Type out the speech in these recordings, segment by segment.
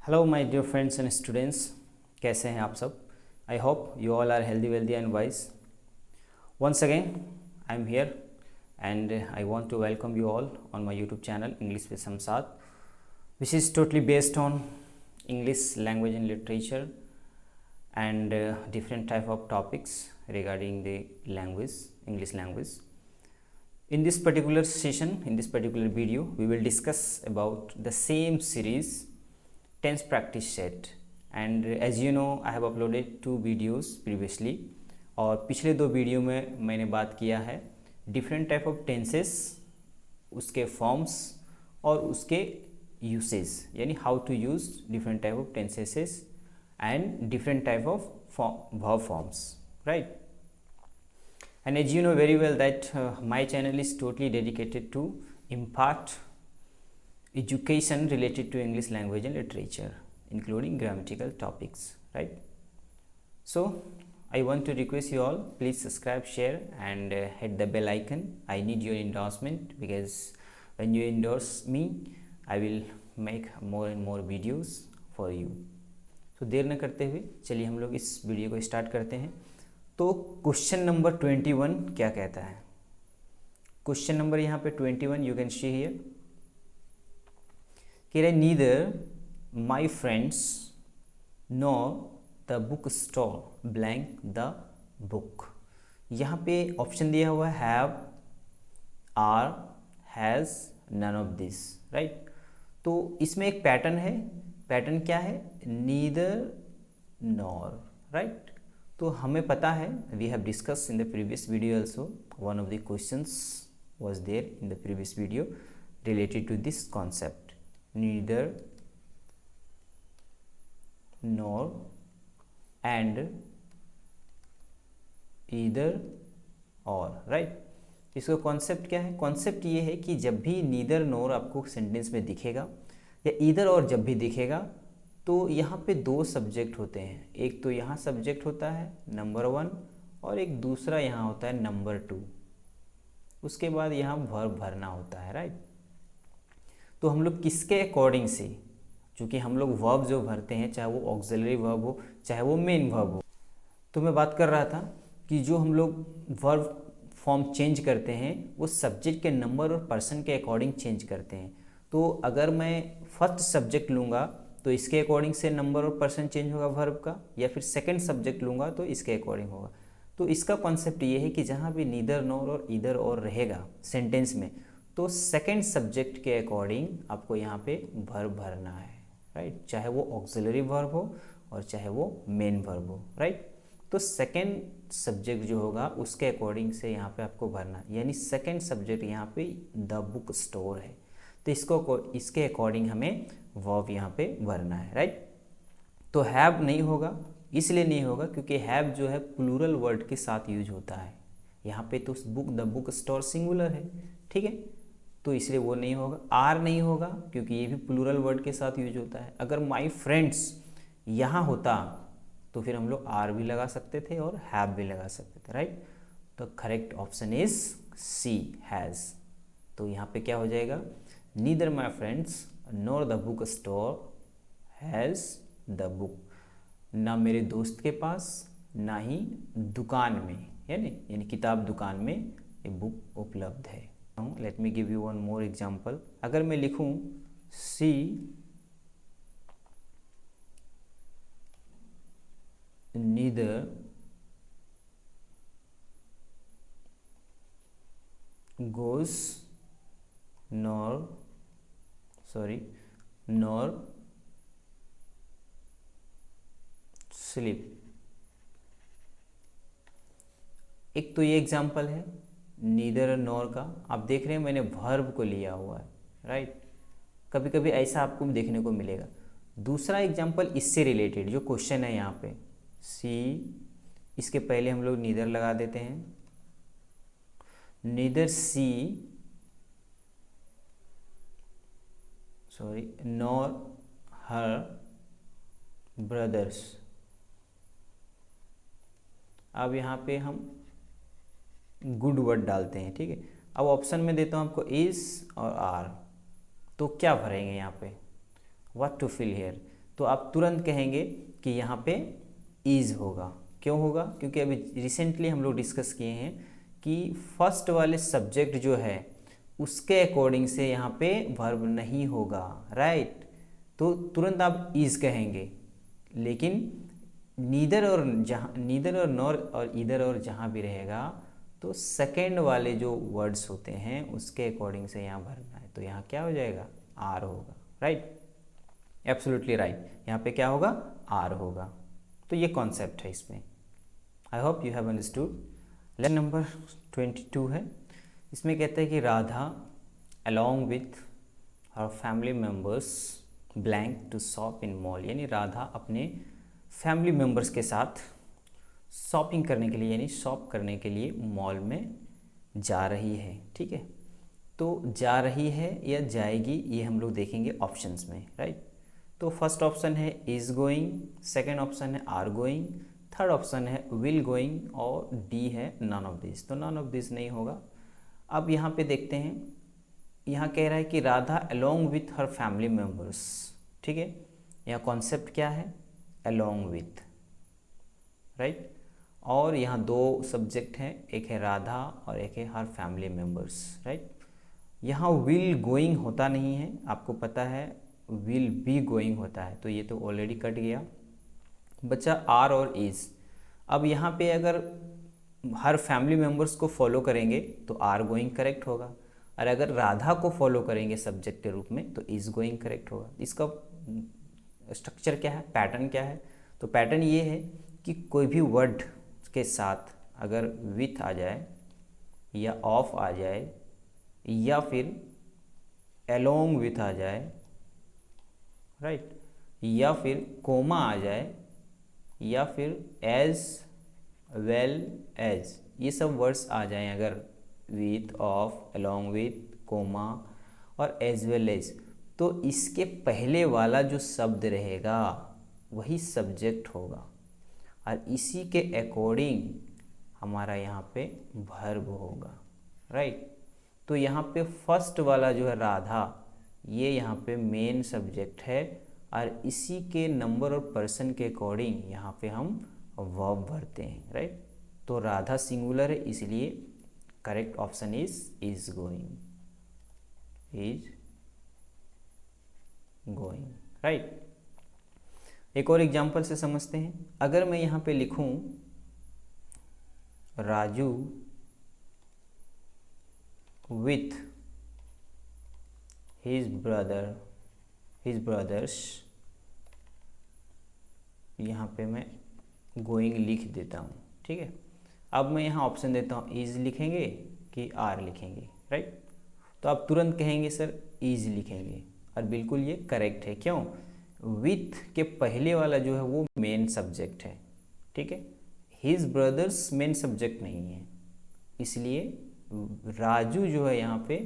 Hello my dear friends and students, कैसे हैं आप सब। I hope you all are healthy wealthy and wise. Once again I am here and I want to welcome you all on my YouTube channel English with Samsad, which is totally based on English language and literature and different type of topics regarding the language, English language. In this particular session, in this particular video, we will discuss about the same series tense practice set, and as you know I have uploaded 2 videos previously, और पिछले 2 video में मैंने बात किया है different type of tenses, उसके forms और उसके यूसेज, यानी how to use different type of tenses and different type of verb forms, right? And as you know very well that my channel is totally dedicated to impart education related to English language and literature, including grammatical topics, right? So I want to request you all, please subscribe, share and hit the bell icon. I need your endorsement because when you endorse me I will make more and more videos for you. तो देर न करते हुए चलिए हम लोग इस video को start करते हैं। तो क्वेश्चन नंबर 21 क्या कहता है? क्वेश्चन नंबर यहाँ पे 21 यू कैन सी हियर, कह रहे neither my friends nor the book store blank the book. यहाँ पे ऑप्शन दिया हुआ है have, are, has, none of this, right. तो इसमें एक पैटर्न है, पैटर्न क्या है? Neither nor, right. तो हमें पता है, we have discuss in the previous video also, one of the questions was there in the previous video related to this concept, neither nor and either or, right? इसका concept क्या है? Concept ये है कि जब भी नीदर नोर आपको sentence में दिखेगा या ईदर और जब भी दिखेगा तो यहाँ पे 2 सब्जेक्ट होते हैं। एक तो यहाँ सब्जेक्ट होता है नंबर 1 और एक दूसरा यहाँ होता है नंबर 2। उसके बाद यहाँ वर्ब भरना होता है, राइट। तो हम लोग किसके अकॉर्डिंग से, चूँकि हम लोग वर्ब जो भरते हैं चाहे वो ऑक्सिलरी वर्ब हो चाहे वो मेन वर्ब हो, तो मैं बात कर रहा था कि जो हम लोग वर्ब फॉर्म चेंज करते हैं वो सब्जेक्ट के नंबर और पर्सन के अकॉर्डिंग चेंज करते हैं। तो अगर मैं फर्स्ट सब्जेक्ट लूँगा तो इसके अकॉर्डिंग से नंबर और पर्सन चेंज होगा वर्ब का, या फिर सेकंड सब्जेक्ट लूँगा तो इसके अकॉर्डिंग होगा। तो इसका कॉन्सेप्ट ये है कि जहाँ भी नीदर नॉर और ईदर और रहेगा सेंटेंस में तो सेकंड सब्जेक्ट के अकॉर्डिंग आपको यहाँ पे वर्ब भरना है, राइट। चाहे वो ऑक्सिलरी वर्ब हो और चाहे वो मेन वर्ब हो, राइट। तो सेकंड सब्जेक्ट जो होगा उसके अकॉर्डिंग से यहाँ पे आपको भरना है, यानी सेकंड सब्जेक्ट यहाँ पे द बुक स्टोर है तो इसके अकॉर्डिंग हमें वर्ब यहाँ पे भरना है, राइट। तो हैव नहीं होगा, इसलिए नहीं होगा क्योंकि हैव जो है प्लूरल वर्ड के साथ यूज होता है। यहाँ पे तो द बुक स्टोर सिंगुलर है, ठीक है, तो इसलिए वो नहीं होगा। आर नहीं होगा क्योंकि ये भी प्लूरल वर्ड के साथ यूज होता है। अगर माई फ्रेंड्स यहाँ होता तो फिर हम लोग आर भी लगा सकते थे और हैव भी लगा सकते थे, राइट। तो correct option is C, has. तो यहाँ पे क्या हो जाएगा? Neither my friends nor the book store has the book. ना मेरे दोस्त के पास ना ही दुकान में, यानी किताब दुकान में ये बुक उपलब्ध है। Let me give you one more example. अगर मैं लिखूं सी नीदर गोes nor स्लिप। एक तो ये एग्जाम्पल है नीदर नॉर का, आप देख रहे हैं मैंने वर्ब को लिया हुआ है, राइट। कभी कभी ऐसा आपको देखने को मिलेगा। दूसरा एग्जाम्पल इससे रिलेटेड जो क्वेश्चन है यहाँ पे सी, इसके पहले हम लोग नीदर लगा देते हैं, नीदर सी नॉर हर ब्रदर्स। अब यहाँ पे हम गुड वर्ड डालते हैं, ठीक है। अब ऑप्शन में देता हूँ आपको इज और आर, तो क्या भरेंगे यहाँ पे? What to fill here. तो आप तुरंत कहेंगे कि यहाँ पे इज़ होगा। क्यों होगा? क्योंकि अभी रिसेंटली हम लोग डिस्कस किए हैं कि फर्स्ट वाले सब्जेक्ट जो है उसके अकॉर्डिंग से यहाँ पे वर्ब नहीं होगा, राइट। तो तुरंत आप इज़ कहेंगे, लेकिन नीदर और नॉर और ईदर और जहाँ भी रहेगा तो सेकेंड वाले जो वर्ड्स होते हैं उसके अकॉर्डिंग से यहाँ भरना है। तो यहाँ क्या हो जाएगा? आर होगा, राइट। Absolutely right. यहाँ पे क्या होगा? आर होगा। तो ये कॉन्सेप्ट है इसमें। I hope you have understood. Lesson number 22 है। इसमें कहते हैं कि Radha along with her family members blank to shop in mall, यानी राधा अपने फैमिली मेम्बर्स के साथ शॉपिंग करने के लिए यानी शॉप करने के लिए मॉल में जा रही है। ठीक है, तो जा रही है या जाएगी ये हम लोग देखेंगे ऑप्शंस में, राइट। तो फर्स्ट ऑप्शन है इज़ गोइंग, सेकेंड ऑप्शन है आर गोइंग, थर्ड ऑप्शन है विल गोइंग और डी है नन ऑफ दिस। तो नन ऑफ दिस नहीं होगा। अब यहाँ पे देखते हैं, यहाँ कह रहा है कि Radha along with her family members. ठीक है, यहाँ कॉन्सेप्ट क्या है? Along with, right. और यहाँ दो सब्जेक्ट हैं, एक है राधा और एक है हर फैमिली मेम्बर्स, राइट। यहाँ विल गोइंग होता नहीं है, आपको पता है विल बी गोइंग होता है, तो ये तो ऑलरेडी कट गया, बच्चा आर और इज़। अब यहाँ पे अगर हर फैमिली मेम्बर्स को फॉलो करेंगे तो आर गोइंग करेक्ट होगा, और अगर राधा को फॉलो करेंगे सब्जेक्ट के रूप में तो इज़ गोइंग करेक्ट होगा। इसका स्ट्रक्चर क्या है, पैटर्न क्या है? तो पैटर्न ये है कि कोई भी वर्ड के साथ अगर विथ आ जाए या ऑफ आ जाए या फिर अलोंग विथ आ जाए, राइट, या फिर कोमा आ जाए या फिर एज वेल एज, ये सब वर्ड्स आ जाएं अगर with, of, along with, comma और एज वेल एज, तो इसके पहले वाला जो शब्द रहेगा वही सब्जेक्ट होगा और इसी के अकॉर्डिंग हमारा यहाँ पे वर्ब होगा, राइट। तो यहाँ पे फर्स्ट वाला जो है राधा, ये यहाँ पे मेन सब्जेक्ट है और इसी के नंबर और पर्सन के अकॉर्डिंग यहाँ पे हम वर्ब भरते हैं, राइट। तो राधा सिंगुलर है, इसलिए correct option is going, is going, right. एक और एग्जांपल से समझते हैं। अगर मैं यहाँ पे लिखूं राजू विथ हिज ब्रदर्स, यहाँ पे मैं गोइंग लिख देता हूँ, ठीक है। अब मैं यहाँ ऑप्शन देता हूँ इज लिखेंगे कि आर लिखेंगे, राइट। तो आप तुरंत कहेंगे सर इज लिखेंगे, और बिल्कुल ये करेक्ट है। क्यों? विथ के पहले वाला जो है वो मेन सब्जेक्ट है, ठीक है। हिज ब्रदर्स मेन सब्जेक्ट नहीं है, इसलिए राजू जो है यहाँ पे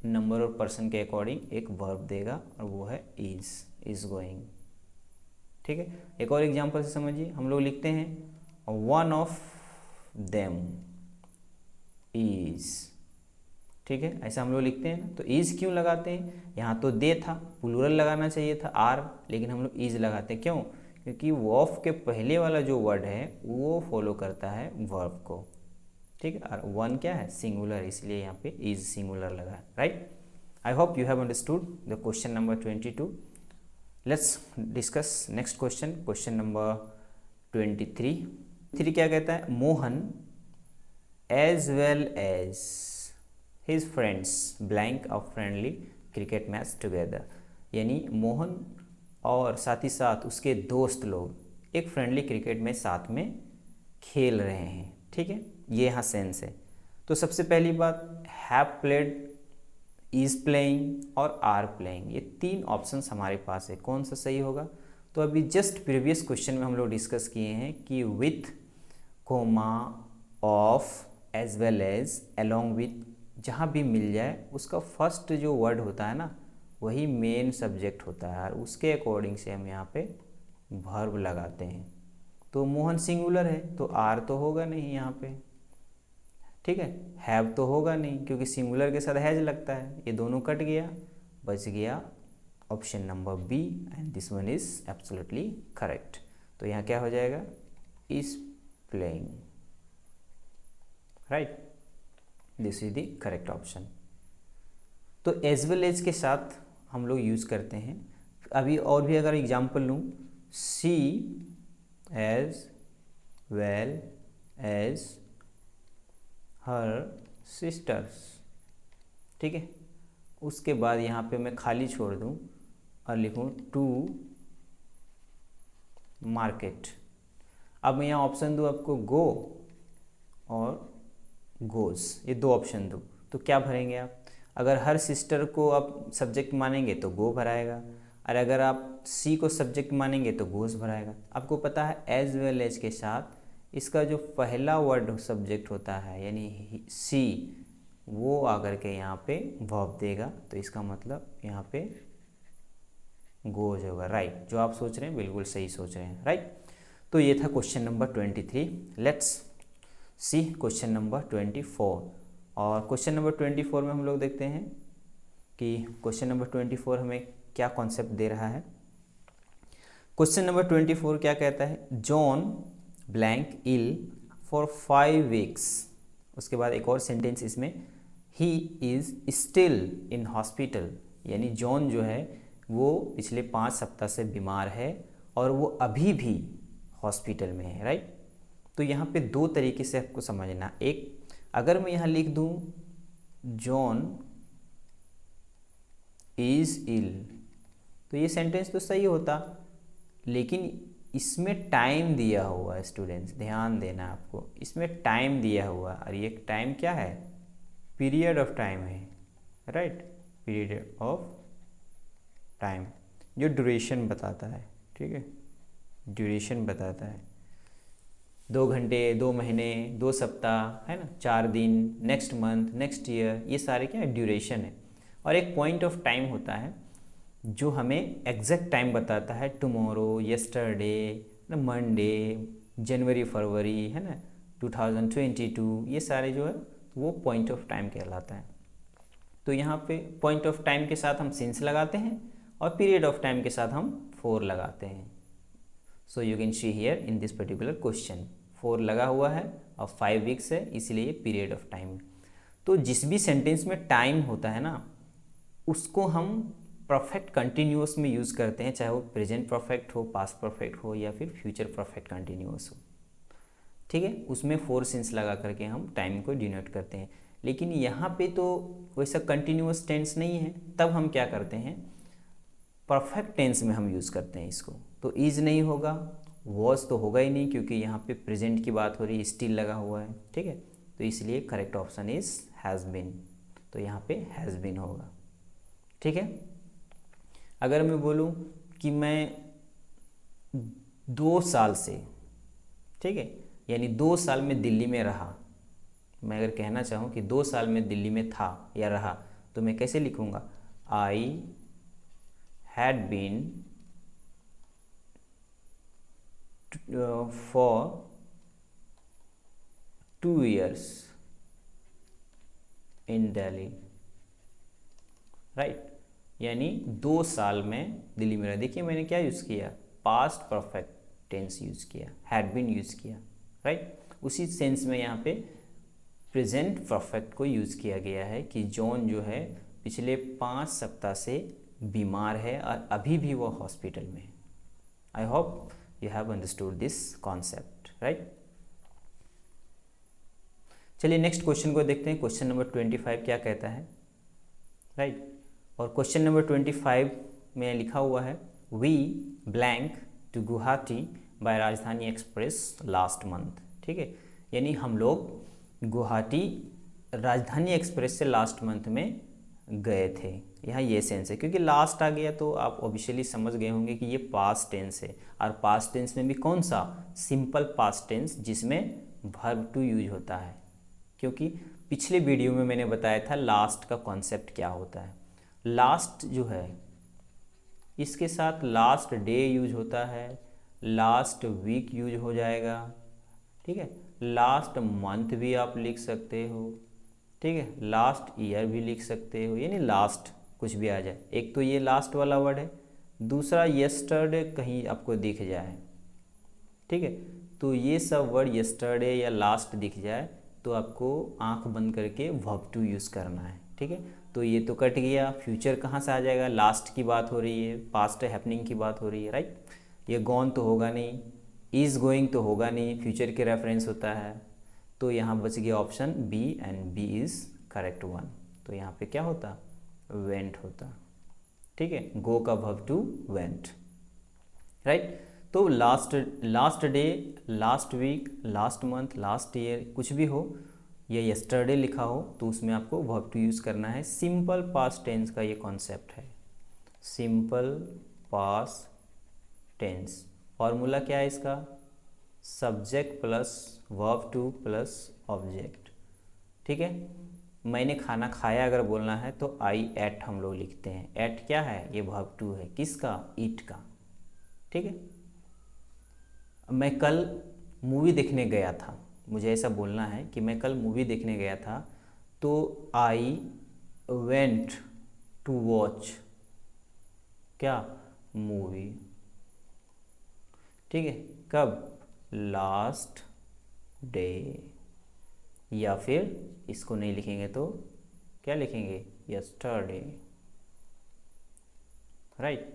नंबर और पर्सन के अकॉर्डिंग एक वर्ब देगा और वो है इज गोइंग, ठीक है। एक और एग्जांपल से समझिए, हम लोग लिखते हैं वन ऑफ देम इज, ठीक है, ऐसा हम लोग लिखते हैं ना। तो इज क्यों लगाते हैं? यहाँ तो दे था, प्लूरल लगाना चाहिए था आर, लेकिन हम लोग इज लगाते हैं। क्यों? क्योंकि ऑफ के पहले वाला जो वर्ड है वो फॉलो करता है वर्ब को, ठीक है। और वन क्या है? सिंगुलर, इसलिए यहाँ पे इज सिंगुलर लगा है, right. I hope you have understood the question number 22। Let's discuss next question, question number 23 क्या कहता है? Mohan as well as his friends blank a friendly cricket match together, यानी मोहन और साथ ही साथ उसके दोस्त लोग एक फ्रेंडली क्रिकेट में साथ में खेल रहे हैं, ठीक है। ये यहाँ सेंस है। तो सबसे पहली बात, हैव प्लेड, इज प्लेइंग और आर प्लेइंग, ये तीन ऑप्शंस हमारे पास है। कौन सा सही होगा? तो अभी जस्ट प्रीवियस क्वेश्चन में हम लोग डिस्कस किए हैं कि with, comma, of, as well as, along with, जहाँ भी मिल जाए उसका फर्स्ट जो वर्ड होता है ना वही मेन सब्जेक्ट होता है और उसके अकॉर्डिंग से हम यहाँ पे वर्ब लगाते हैं। तो मोहन सिंगुलर है तो आर तो होगा नहीं यहाँ पे, ठीक है। हैव तो होगा नहीं क्योंकि सिंगुलर के साथ हैज लगता है, ये दोनों कट गया, बच गया option number B and this one is absolutely correct. तो यहाँ क्या हो जाएगा, is playing, right, this is the correct option. तो एज वेल एज के साथ हम लोग यूज़ करते हैं। अभी और भी अगर एग्जाम्पल लूँ, she as well as her sisters, ठीक है। उसके बाद यहाँ पे मैं खाली छोड़ दूँ और लिखूँ टू मार्केट। अब मैं यहाँ ऑप्शन दूँ आपको गो और गोज़, ये दो ऑप्शन दूँ तो क्या भरेंगे आप? अगर हर सिस्टर को आप सब्जेक्ट मानेंगे तो गो भराएगा, और अगर आप सी को सब्जेक्ट मानेंगे तो गोज़ भराएगा। आपको पता है एज वेल एज के साथ इसका जो पहला वर्ड सब्जेक्ट होता है यानी सी, वो आकर के यहाँ पे वर्ब देगा, तो इसका मतलब यहाँ पे गोज होगा, राइट। जो आप सोच रहे हैं बिल्कुल सही सोच रहे हैं, राइट। तो ये था question number 23। Let's see question number 24। और क्वेश्चन नंबर 24 में हम लोग देखते हैं कि क्वेश्चन नंबर 24 हमें क्या कॉन्सेप्ट दे रहा है। क्वेश्चन नंबर 24 क्या कहता है, John blank ill for 5 weeks. उसके बाद एक और सेंटेंस इसमें, he is still in hospital, यानी जॉन जो है वो पिछले 5 सप्ताह से बीमार है और वो अभी भी हॉस्पिटल में है, राइट। तो यहाँ पे दो तरीके से आपको समझना। एक, अगर मैं यहाँ लिख दूँ जॉन इज़ इल, तो ये सेंटेंस तो सही होता, लेकिन इसमें टाइम दिया हुआ है स्टूडेंट्स, ध्यान देना आपको, इसमें टाइम दिया हुआ, और ये टाइम क्या है, पीरियड ऑफ टाइम है, राइट, पीरियड ऑफ टाइम जो ड्यूरेशन बताता है, ठीक है, ड्यूरेशन बताता है। 2 घंटे, 2 महीने, 2 सप्ताह, है ना, 4 दिन, नेक्स्ट मंथ, नेक्स्ट ईयर, ये सारे क्या है, ड्यूरेशन है। और एक पॉइंट ऑफ टाइम होता है जो हमें एग्जैक्ट टाइम बताता है, टुमारो, येस्टरडे, मंडे, जनवरी, फरवरी, है ना, 2022, ये सारे जो है वो पॉइंट ऑफ टाइम कहलाता है। तो यहाँ पे पॉइंट ऑफ टाइम के साथ हम सिंस लगाते हैं और पीरियड ऑफ टाइम के साथ हम 4 लगाते हैं। So you can see here in this particular question 4 लगा हुआ है और 5 वीक्स है, इसलिए पीरियड ऑफ टाइम। तो जिस भी सेंटेंस में टाइम होता है ना, उसको हम परफेक्ट कंटिन्यूअस में यूज़ करते हैं, चाहे वो प्रेजेंट परफेक्ट हो, पास्ट परफेक्ट हो, या फिर फ्यूचर परफेक्ट कंटिन्यूअस हो, ठीक है। उसमें 4 सिंस लगा करके हम टाइम को डिनोट करते हैं। लेकिन यहाँ पे तो वैसा कंटिन्यूअस टेंस नहीं है, तब हम क्या करते हैं, परफेक्ट टेंस में हम यूज़ करते हैं इसको। तो इज़ नहीं होगा, वॉज तो होगा ही नहीं, क्योंकि यहाँ पे प्रेजेंट की बात हो रही है, स्टिल लगा हुआ है, ठीक है। तो इसलिए correct option is has been, तो यहाँ पे हैज़ बीन होगा, ठीक है। अगर मैं बोलूँ कि मैं 2 साल से, ठीक है, यानी 2 साल में दिल्ली में रहा, मैं अगर कहना चाहूँ कि 2 साल में दिल्ली में था या रहा, तो मैं कैसे लिखूँगा, आई had been for 2 years in Delhi, right, यानी 2 साल में दिल्ली में रहा। देखिए मैंने क्या यूज़ किया, पास्ट परफेक्ट टेंस यूज़ किया, हैड बीन यूज़ किया, राइट। उसी सेंस में यहाँ पे प्रेजेंट परफेक्ट को यूज़ किया गया है कि जॉन जो है पिछले 5 सप्ताह से बीमार है और अभी भी वो हॉस्पिटल में है। आई hope you have understood this concept, right. चलिए नेक्स्ट क्वेश्चन को देखते हैं। क्वेश्चन नंबर 25 क्या कहता है, राइट। और क्वेश्चन नंबर 25 में लिखा हुआ है, we blank to Guwahati by Rajdhani express last month, ठीक है, यानी हम लोग गुवाहाटी राजधानी एक्सप्रेस से लास्ट मंथ में गए थे। यहाँ ये सेंस है, क्योंकि लास्ट आ गया तो आप ऑब्वियसली समझ गए होंगे कि ये पास्ट टेंस है, और पास्ट टेंस में भी कौन सा, सिंपल पास्ट टेंस, जिसमें वर्ब टू यूज होता है। क्योंकि पिछले वीडियो में मैंने बताया था लास्ट का कॉन्सेप्ट क्या होता है। लास्ट जो है इसके साथ लास्ट डे यूज होता है, लास्ट वीक यूज हो जाएगा, ठीक है, लास्ट मंथ भी आप लिख सकते हो, ठीक है, लास्ट ईयर भी लिख सकते हो, यानी लास्ट कुछ भी आ जाए। एक तो ये लास्ट वाला वर्ड है, दूसरा यस्टरडे कहीं आपको दिख जाए, ठीक है, तो ये सब वर्ड यस्टरडे या लास्ट दिख जाए तो आपको आंख बंद करके वर्ब टू यूज़ करना है, ठीक है। तो ये तो कट गया, फ्यूचर कहाँ से आ जाएगा, लास्ट की बात हो रही है, पास्ट हैपनिंग की बात हो रही है, राइट। ये गॉन तो होगा नहीं, इज़ गोइंग तो होगा नहीं, फ्यूचर के रेफरेंस होता है, तो यहाँ बच गया option B, and B is correct one. तो यहाँ पे क्या होता, वेंट होता, ठीक है, गो का वर्ब टू वेंट, राइट। तो last day, last week, last month, last year कुछ भी हो या यस्टरडे लिखा हो तो उसमें आपको वर्ब टू यूज़ करना है। सिंपल पास्ट टेंस का ये कॉन्सेप्ट है, सिंपल पास्ट टेंस। फॉर्मूला क्या है इसका, subject plus verb two plus object, ठीक है। मैंने खाना खाया अगर बोलना है तो आई एट हम लोग लिखते हैं, एट क्या है, ये वर्ब टू है, किसका, ईट का, ठीक है। मैं कल मूवी देखने गया था, मुझे ऐसा बोलना है कि मैं कल मूवी देखने गया था, तो आई वेंट टू वॉच क्या, मूवी, ठीक है। कब, लास्ट डे, या फिर इसको नहीं लिखेंगे तो क्या लिखेंगे, यस्टरडे, राइट।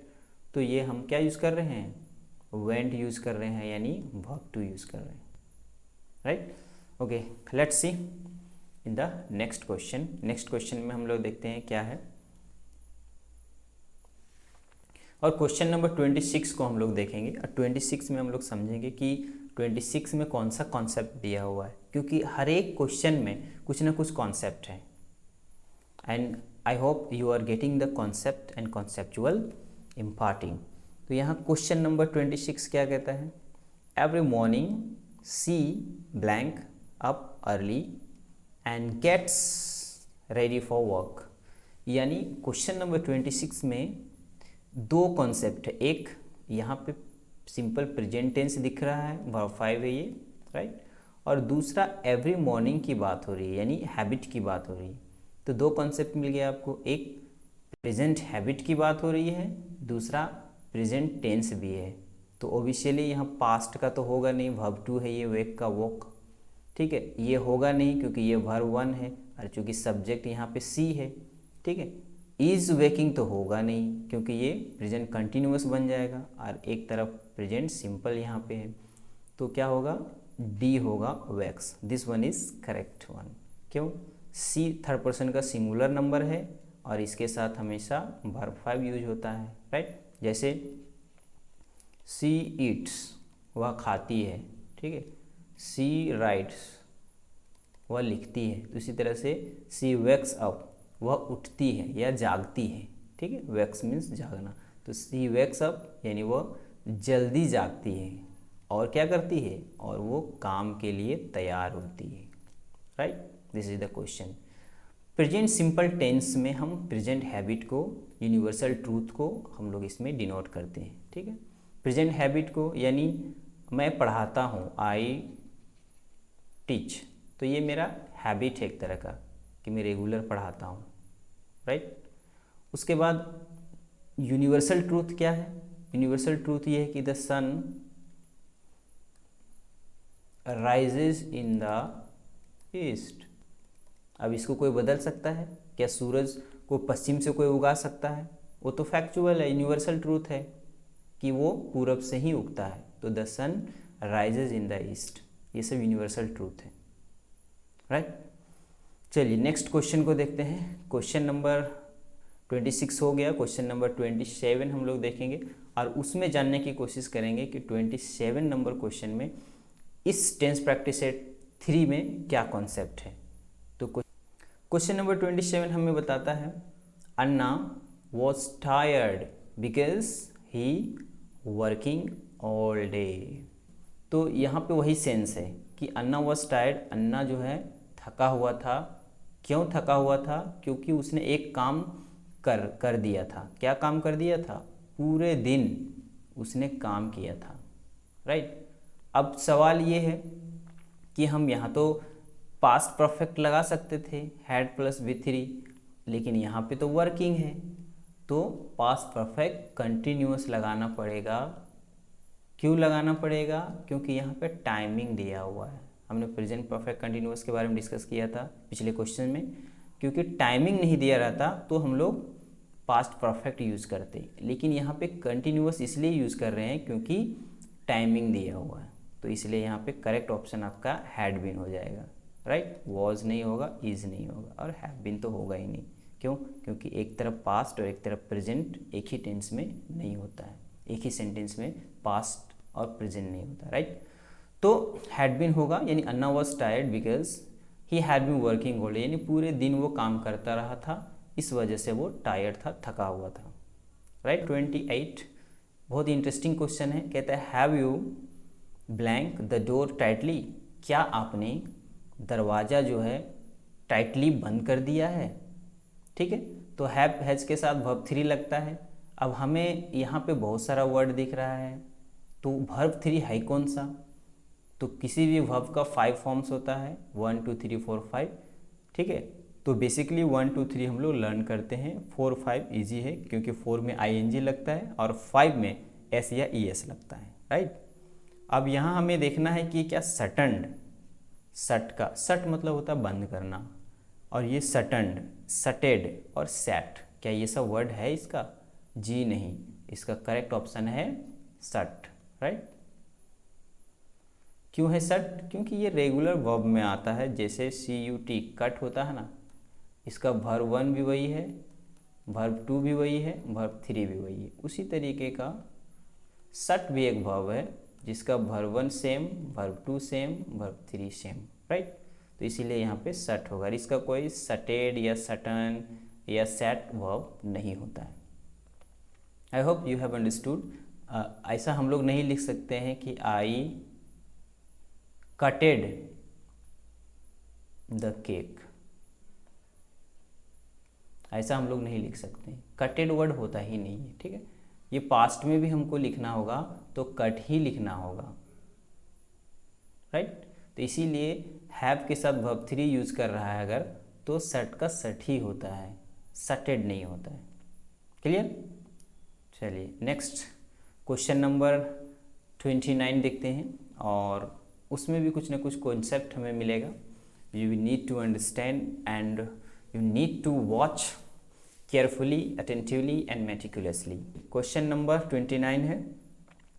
तो ये हम क्या यूज़ कर रहे हैं, वेंट यूज़ कर रहे हैं, यानी वर्ब टू यूज़ कर रहे हैं, right. Okay, let's see in the next question. Next question में हम लोग देखते हैं क्या है, और क्वेश्चन नंबर 26 को हम लोग देखेंगे, और 26 में हम लोग समझेंगे कि 26 में कौन सा कॉन्सेप्ट दिया हुआ है, क्योंकि हर एक क्वेश्चन में कुछ ना कुछ कॉन्सेप्ट है, and I hope you are getting the concept and conceptual imparting. तो यहाँ क्वेश्चन नंबर 26 क्या कहता है, every morning she blank up early and gets ready for work. यानी क्वेश्चन नंबर 26 में दो कॉन्सेप्ट है, एक यहाँ पे सिंपल प्रेजेंट टेंस दिख रहा है, वर्ब 5 है ये, राइट, और दूसरा एवरी मॉर्निंग की बात हो रही है, यानी हैबिट की बात हो रही है। तो दो कॉन्सेप्ट मिल गया आपको, एक प्रेजेंट हैबिट की बात हो रही है, दूसरा प्रेजेंट टेंस भी है। तो ऑब्वियसली यहाँ पास्ट का तो होगा नहीं, वर्ब टू है ये, वेक का वॉक, ठीक है, ये होगा नहीं क्योंकि ये वर्ब वन है, और चूँकि सब्जेक्ट यहाँ पे सी है, ठीक है। इज़ वेकिंग तो होगा नहीं क्योंकि ये प्रेजेंट कंटिन्यूअस बन जाएगा, और एक तरफ प्रेजेंट सिंपल यहाँ पे है, तो क्या होगा, डी होगा, wax. This one is correct one. क्यों, सी थर्ड पर्सन का सिंगुलर नंबर है और इसके साथ हमेशा वर्ब 5 यूज होता है, राइट। जैसे सी ईट्स, वह खाती है, ठीक है, सी राइट्स, वह लिखती है, तो इसी तरह से सी वेक्स अप, वह उठती है या जागती है, ठीक है, वेक्स मीन्स जागना, तो सी वेक्स अप यानी वह जल्दी जागती है और क्या करती है, और वो काम के लिए तैयार होती है, right. This is the question. Present simple tense में हम प्रेजेंट हैबिट को, यूनिवर्सल ट्रूथ को हम लोग इसमें डिनोट करते हैं, ठीक है। प्रेजेंट हैबिट को यानी मैं पढ़ाता हूँ, आई टीच, तो ये मेरा हैबिट है एक तरह का कि मैं रेगुलर पढ़ाता हूँ, राइट। उसके बाद यूनिवर्सल ट्रूथ क्या है, यूनिवर्सल ट्रूथ ये है कि the sun rises in the east. अब इसको कोई बदल सकता है क्या, सूरज को पश्चिम से कोई उगा सकता है, वो तो फैक्चुअल है, यूनिवर्सल ट्रूथ है कि वो पूरब से ही उगता है, तो the sun rises in the east, ये सब यूनिवर्सल ट्रूथ है, राइट। चलिए नेक्स्ट क्वेश्चन को देखते हैं। क्वेश्चन नंबर 26 हो गया, क्वेश्चन नंबर 27 हम लोग देखेंगे और उसमें जानने की कोशिश करेंगे कि 27 नंबर क्वेश्चन में इस टेंस प्रैक्टिस सेट 3 में क्या कॉन्सेप्ट है। तो क्वेश्चन नंबर 27 हमें बताता है, Anna was tired because he working all day. तो यहाँ पे वही सेंस है कि अन्ना वॉज टायर्ड, अन्ना जो है थका हुआ था। क्यों थका हुआ था, क्योंकि उसने एक काम कर दिया था। क्या काम कर दिया था, पूरे दिन उसने काम किया था, राइट। अब सवाल ये है कि हम यहाँ तो पास्ट परफेक्ट लगा सकते थे, हैड प्लस V3, लेकिन यहाँ पे तो वर्किंग है, तो पास्ट परफेक्ट कंटिन्यूअस लगाना पड़ेगा। क्यों लगाना पड़ेगा? क्योंकि यहाँ पे टाइमिंग दिया हुआ है। हमने प्रेजेंट परफेक्ट कंटिन्यूअस के बारे में डिस्कस किया था पिछले क्वेश्चन में। क्योंकि टाइमिंग नहीं दिया रहता तो हम लोग पास्ट परफेक्ट यूज़ करते, लेकिन यहाँ पे कंटिन्यूअस इसलिए यूज़ कर रहे हैं क्योंकि टाइमिंग दिया हुआ है। तो इसलिए यहाँ पे करेक्ट ऑप्शन आपका हैड बीन हो जाएगा, राइट। वॉज नहीं होगा, इज़ नहीं होगा, और हैव बीन तो होगा ही नहीं। क्यों? क्योंकि एक तरफ पास्ट और एक तरफ प्रेजेंट एक ही टेंस में नहीं होता है, एक ही सेंटेंस में पास्ट और प्रेजेंट नहीं होता, राइट। तो हैड बीन होगा, यानी Anna was tired because he had been working all day, यानी पूरे दिन वो काम करता रहा था, इस वजह से वो टायर्ड था, थका हुआ था, राइट। 28 बहुत ही इंटरेस्टिंग क्वेश्चन है। कहता है have you blank the door tightly, क्या आपने दरवाज़ा जो है टाइटली बंद कर दिया है। ठीक है, तो हैव हैज के साथ वर्ब 3 लगता है। अब हमें यहाँ पे बहुत सारा वर्ड दिख रहा है, तो वर्ब 3 है कौन सा? तो किसी भी वर्ब का 5 फॉर्म्स होता है, 1 2 3 4 5। ठीक है, तो बेसिकली 1 2 3 हम लोग लर्न करते हैं, 4 5 इजी है क्योंकि 4 में ING लगता है और 5 में S या ES लगता है, राइट। अब यहाँ हमें देखना है कि क्या सटन्ड, सट का सट मतलब होता है बंद करना, और ये सटन्ड, सटेड और सैट, क्या ये सब वर्ड है इसका? जी नहीं, इसका करेक्ट ऑप्शन है सट, राइट। क्यों है सट? क्योंकि ये रेगुलर वर्ब में आता है, जैसे CUT कट होता है ना, इसका वर्ब 1 भी वही है, वर्ब 2 भी वही है, वर्ब 3 भी वही है। उसी तरीके का सट भी एक वर्ब है जिसका verb 1 same, verb 2 same, verb 3 same, right. तो इसीलिए यहाँ पे सट होगा, और इसका कोई सटेड या सटन या सेट वर्ब नहीं होता है। आई होप यू हैव अंडरस्टूड। ऐसा हम लोग नहीं लिख सकते हैं कि आई कटेड द केक, ऐसा हम लोग नहीं लिख सकते। कटेड वर्ड होता ही नहीं है, ठीक है। ये पास्ट में भी हमको लिखना होगा तो कट ही लिखना होगा, राइट। तो इसीलिए हैव के साथ वर्ब 3 यूज़ कर रहा है अगर, तो सट का सट ही होता है, सटेड नहीं होता है। क्लियर? चलिए नेक्स्ट क्वेश्चन नंबर 29 देखते हैं, और उसमें भी कुछ ना कुछ कॉन्सेप्ट हमें मिलेगा। You need to understand and you need to watch carefully, attentively and meticulously. Question number 29 है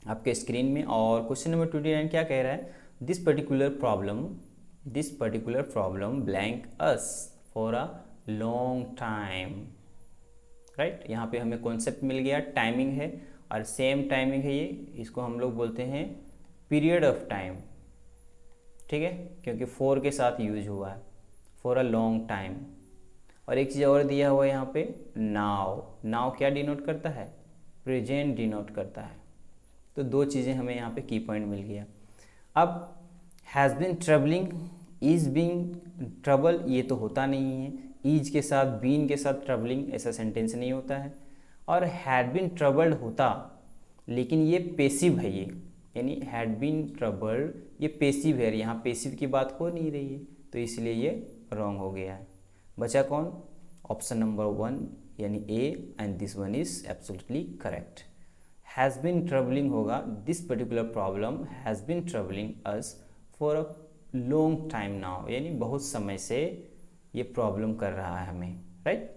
आपके स्क्रीन में, और क्वेश्चन नंबर 29 क्या कह रहा है? This particular problem blank us for a long time, right. यहाँ पे हमें कॉन्सेप्ट मिल गया, टाइमिंग है और सेम टाइमिंग है ये, इसको हम लोग बोलते हैं पीरियड ऑफ टाइम, ठीक है, क्योंकि 4 के साथ यूज हुआ है, फॉर अ लॉन्ग टाइम। और एक चीज़ और दिया हुआ है यहाँ पे, नाउ। नाउ क्या डिनोट करता है? प्रेजेंट डिनोट करता है। तो दो चीज़ें हमें यहाँ पे की पॉइंट मिल गया। अब has been troubling, is been trouble, ये तो होता नहीं है। ईज के साथ, बीन के साथ ट्रबलिंग, ऐसा सेंटेंस नहीं होता है। और हैड बीन ट्रबल्ड होता, लेकिन ये पेसिव है, ये यानी हैड बीन ट्रबल्ड ये पेसिव है, यहाँ पेसिव की बात हो नहीं रही है, तो इसलिए ये रॉन्ग हो गया है। बचा कौन? ऑप्शन नंबर 1 यानी A, and this one is absolutely correct. Has been troubling होगा, this particular problem has been troubling us for a long time now, यानी बहुत समय से ये प्रॉब्लम कर रहा है हमें, राइट।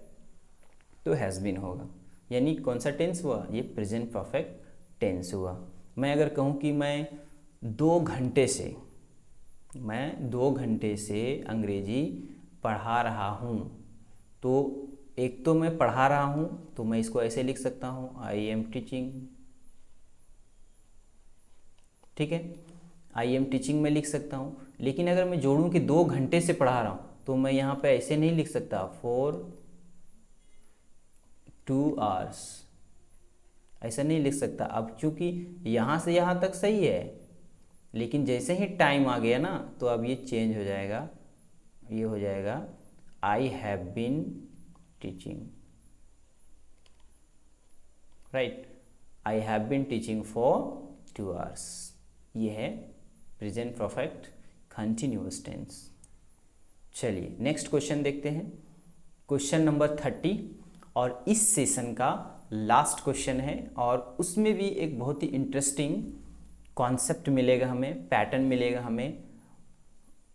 तो हैज़ बीन होगा, यानी कौन सा टेंस हुआ? ये प्रेजेंट परफेक्ट टेंस हुआ। मैं अगर कहूँ कि मैं 2 घंटे से अंग्रेजी पढ़ा रहा हूँ, तो एक तो मैं पढ़ा रहा हूँ, तो मैं इसको ऐसे लिख सकता हूँ, आई एम टीचिंग, ठीक है, आई एम टीचिंग में लिख सकता हूँ। लेकिन अगर मैं जोड़ूँ कि 2 घंटे से पढ़ा रहा हूँ, तो मैं यहाँ पे ऐसे नहीं लिख सकता, फॉर 2 hours, ऐसा नहीं लिख सकता। अब चूँकि यहाँ से यहाँ तक सही है, लेकिन जैसे ही टाइम आ गया ना, तो अब ये चेंज हो जाएगा, ये हो जाएगा I have been teaching, right. I have been teaching for 2 hours, ये है प्रेजेंट परफेक्ट कंटिन्यूअस टेंस। चलिए नेक्स्ट क्वेश्चन देखते हैं। क्वेश्चन नंबर 30 और इस सेशन का लास्ट क्वेश्चन है, और उसमें भी एक बहुत ही इंटरेस्टिंग कॉन्सेप्ट मिलेगा हमें, पैटर्न मिलेगा हमें,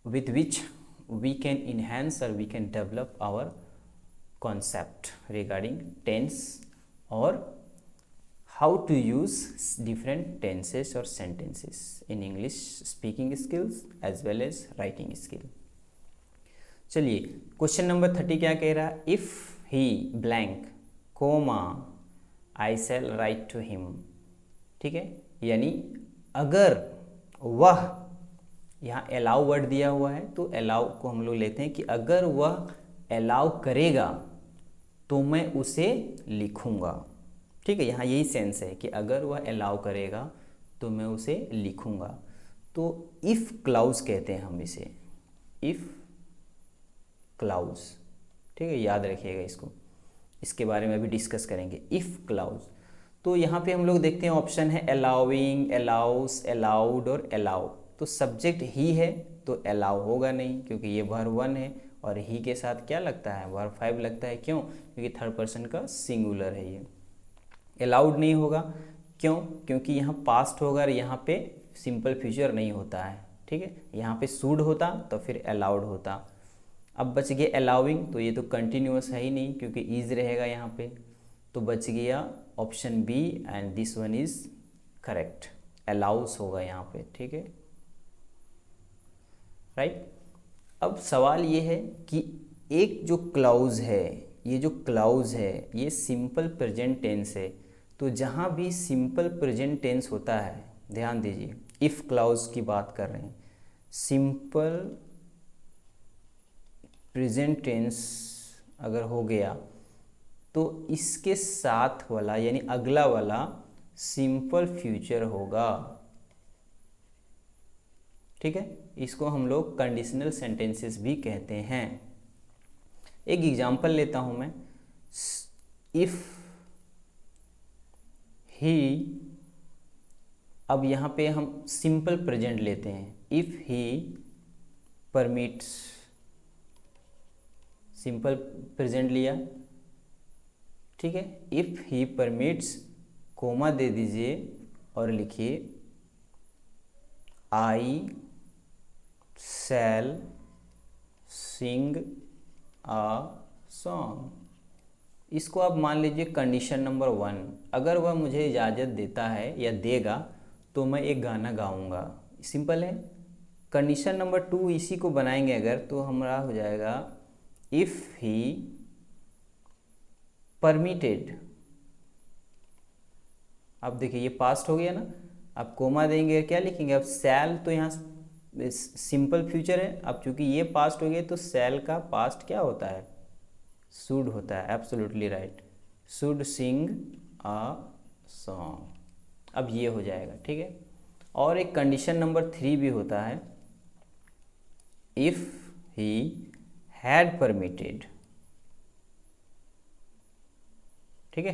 with which we can enhance or we can develop our concept regarding tense or how to use different tenses or sentences in English speaking skills as well as writing skill. चलिए question number 30 क्या कह रहा है, if he blank comma I shall write to him. ठीक है, यानी अगर वह, यहाँ अलाउ वर्ड दिया हुआ है तो अलाउ को हम लोग लेते हैं कि अगर वह अलाउ करेगा तो मैं उसे लिखूंगा। ठीक है, यहाँ यही सेंस है कि अगर वह अलाउ करेगा तो मैं उसे लिखूंगा। तो इफ़ क्लाउज कहते हैं हम इसे, इफ़ क्लाउज। ठीक है, याद रखिएगा इसको, इसके बारे में भी डिस्कस करेंगे। इफ़ क्लाउज, तो यहाँ पे हम लोग देखते हैं ऑप्शन है अलाउइंग, अलाउस, अलाउड और अलाउ। तो सब्जेक्ट ही है तो अलाउ होगा नहीं, क्योंकि ये वर्ब 1 है, और ही के साथ क्या लगता है, वर्ब 5 लगता है। क्यों? क्योंकि थर्ड पर्सन का सिंगुलर है ये। अलाउड नहीं होगा, क्यों? क्योंकि यहाँ पास्ट होगा और यहाँ पे सिंपल फ्यूचर नहीं होता है। ठीक है, यहाँ पे शुड होता तो फिर अलाउड होता। अब बच गया अलाउइंग, तो ये तो कंटिन्यूअस है ही नहीं क्योंकि इज रहेगा यहाँ पे, तो बच गया option B and this one is correct, allows होगा यहाँ पे। ठीक है, राइट। अब सवाल ये है कि एक जो क्लाउज है, ये जो क्लाउज है ये सिंपल प्रेजेंट टेंस है, तो जहाँ भी सिंपल प्रेजेंट टेंस होता है, ध्यान दीजिए, इफ़ क्लाउज की बात कर रहे हैं, सिंपल प्रेजेंट टेंस अगर हो गया तो इसके साथ वाला यानी अगला वाला सिंपल फ्यूचर होगा। ठीक है, इसको हम लोग कंडीशनल सेंटेंसेस भी कहते हैं। एक एग्जांपल लेता हूं मैं, इफ ही, अब यहां पे हम सिंपल प्रेजेंट लेते हैं, if he permits, simple present लिया। ठीक है, इफ ही परमिट्स, कोमा दे दीजिए और लिखिए आई शैल सिंग आ सॉन्ग। इसको आप मान लीजिए कंडीशन नंबर 1, अगर वह मुझे इजाज़त देता है या देगा तो मैं एक गाना गाऊंगा। सिंपल है। कंडीशन नंबर 2 इसी को बनाएंगे अगर, तो हमारा हो जाएगा इफ़ ही परमिटेड। अब देखिए ये पास्ट हो गया ना, आप कोमा देंगे, क्या लिखेंगे, अब सैल, तो यहाँ सिंपल फ्यूचर है, अब चूंकि ये पास्ट हो गया तो सैल का पास्ट क्या होता है, शुड होता है। Absolutely right, should Singh a song. अब ये हो जाएगा। ठीक है, और एक कंडीशन नंबर 3 भी होता है, इफ ही हैड परमिटेड। ठीक है,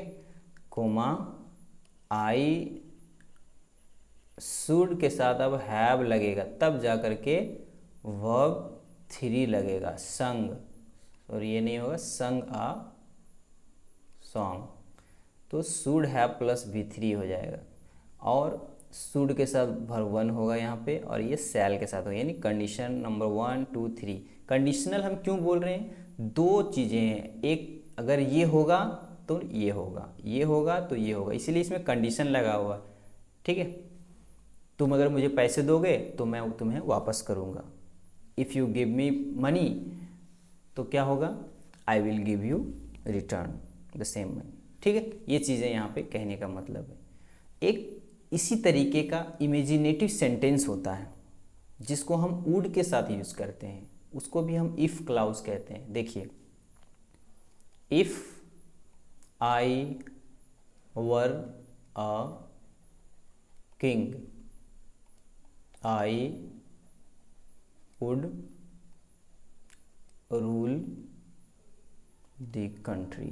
कोमा आई शुड के साथ अब हैव लगेगा, तब जा करके वर्ब 3 लगेगा, संग, और ये नहीं होगा, संग आ सॉन्ग, तो शुड हैव प्लस V3 हो जाएगा, और शुड के साथ वर्ब 1 होगा यहाँ पे, और ये सैल के साथ होगा, यानी कंडीशन नंबर 1 2 3। कंडीशनल हम क्यों बोल रहे हैं, 2 चीज़ें हैं, एक अगर ये होगा तो ये होगा, ये होगा तो ये होगा, इसीलिए इसमें कंडीशन लगा हुआ है। ठीक है, तुम अगर मुझे पैसे दोगे तो मैं तुम्हें वापस करूँगा, if you give me money तो क्या होगा, I will give you return the same money. ठीक है, ये चीज़ें यहाँ पे कहने का मतलब है। एक इसी तरीके का इमेजिनेटिव सेंटेंस होता है जिसको हम वुड के साथ यूज़ करते हैं, उसको भी हम इफ़ क्लाउज कहते हैं। देखिए, if I were a king I would rule the country.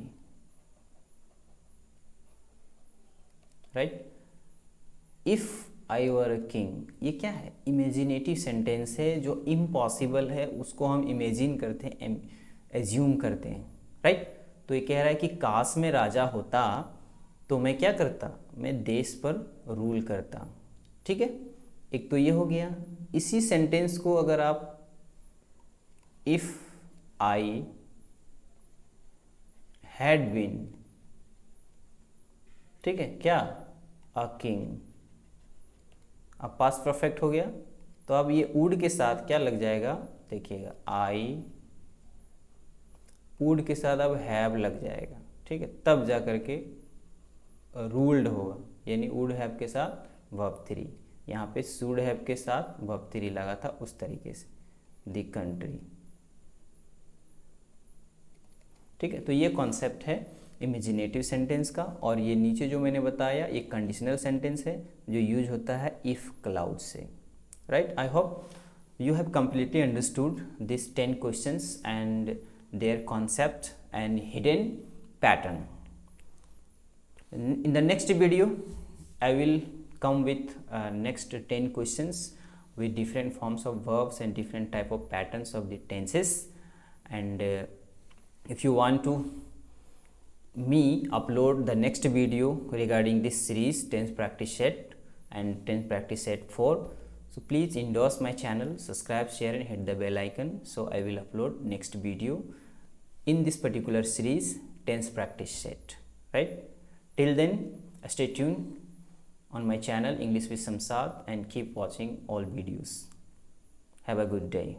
Right, if I were a king, ये क्या है, इमेजिनेटिव सेंटेंस है, जो इम्पॉसिबल है उसको हम इमेजिन करते हैं, एज्यूम करते हैं। राइट। तो ये कह रहा है कि काश में राजा होता तो मैं क्या करता, मैं देश पर रूल करता। ठीक है, एक तो ये हो गया। इसी सेंटेंस को अगर आप इफ आई हैड बीन, ठीक है, क्या, अ किंग, अब पास्ट परफेक्ट हो गया। तो अब ये वुड के साथ क्या लग जाएगा, देखिएगा, आई वुड के साथ अब हैव लग जाएगा। ठीक है, तब जा करके रूल्ड होगा, यानी वुड हैव के साथ वर्ब थ्री, यहाँ पे शुड हैव के साथ वर्ब थ्री लगा था उस तरीके से, द कंट्री। ठीक है, तो ये कॉन्सेप्ट है इमेजिनेटिव सेंटेंस का। और ये नीचे जो मैंने बताया एक कंडीशनल सेंटेंस है जो यूज होता है इफ क्लाउड से, right. I hope you have completely understood these 10 questions and their concept and hidden pattern. In the next video I will come with next 10 questions with different forms of verbs and different type of patterns of the tenses. And if you want to me upload the next video regarding this series tense practice set and tense practice set 4, so please endorse my channel, subscribe, share and hit the bell icon, so I will upload next video in this particular series tense practice set, right. Till then stay tuned on my channel English with Samsad and keep watching all videos. Have a good day.